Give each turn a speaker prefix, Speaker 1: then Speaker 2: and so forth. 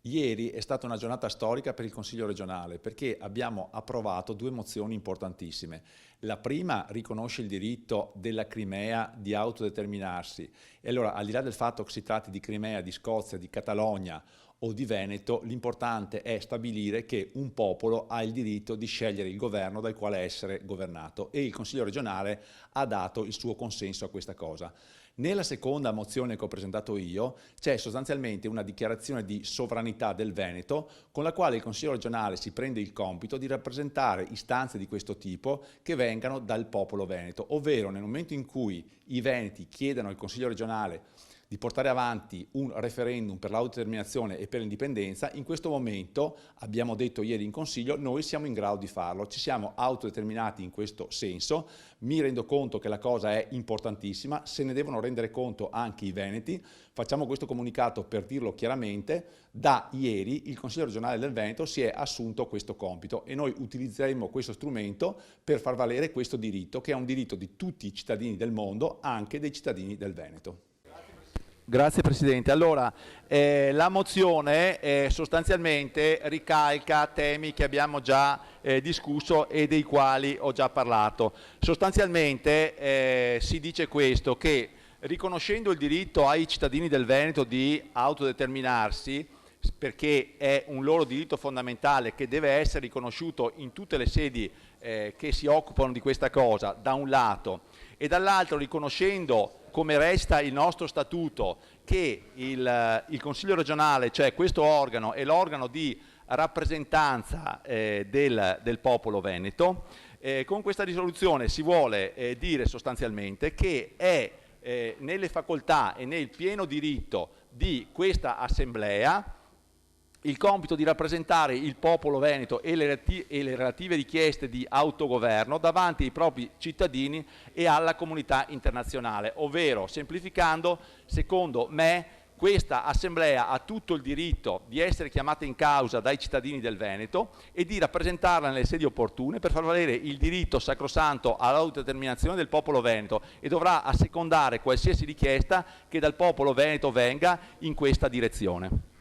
Speaker 1: Ieri è stata una giornata storica per il Consiglio regionale perché abbiamo approvato due mozioni importantissime. La prima riconosce il diritto della Crimea di autodeterminarsi e allora, al di là del fatto che si tratti di Crimea, di Scozia, di Catalogna o di Veneto, l'importante è stabilire che un popolo ha il diritto di scegliere il governo dal quale essere governato e il Consiglio regionale ha dato il suo consenso a questa cosa. Nella seconda mozione che ho presentato io c'è sostanzialmente una dichiarazione di sovranità del Veneto con la quale il Consiglio regionale si prende il compito di rappresentare istanze di questo tipo che vengano dal popolo veneto, ovvero nel momento in cui i veneti chiedono al Consiglio regionale di portare avanti un referendum per l'autodeterminazione e per l'indipendenza, in questo momento, abbiamo detto ieri in Consiglio, noi siamo in grado di farlo, ci siamo autodeterminati in questo senso, mi rendo conto che la cosa è importantissima, se ne devono rendere conto anche i veneti, facciamo questo comunicato per dirlo chiaramente, da ieri il Consiglio regionale del Veneto si è assunto questo compito e noi utilizzeremo questo strumento per far valere questo diritto, che è un diritto di tutti i cittadini del mondo, anche dei cittadini del Veneto.
Speaker 2: Grazie Presidente. Allora, la mozione sostanzialmente ricalca temi che abbiamo già discusso e dei quali ho già parlato. Sostanzialmente si dice questo, che riconoscendo il diritto ai cittadini del Veneto di autodeterminarsi, perché è un loro diritto fondamentale che deve essere riconosciuto in tutte le sedi che si occupano di questa cosa, da un lato, e dall'altro riconoscendo, come resta il nostro statuto, che il Consiglio regionale, cioè questo organo, è l'organo di rappresentanza del popolo veneto. Con questa risoluzione si vuole dire sostanzialmente che è nelle facoltà e nel pieno diritto di questa Assemblea il compito di rappresentare il popolo veneto e le relative richieste di autogoverno davanti ai propri cittadini e alla comunità internazionale, ovvero, semplificando, secondo me, questa Assemblea ha tutto il diritto di essere chiamata in causa dai cittadini del Veneto e di rappresentarla nelle sedi opportune per far valere il diritto sacrosanto all'autodeterminazione del popolo veneto e dovrà assecondare qualsiasi richiesta che dal popolo veneto venga in questa direzione.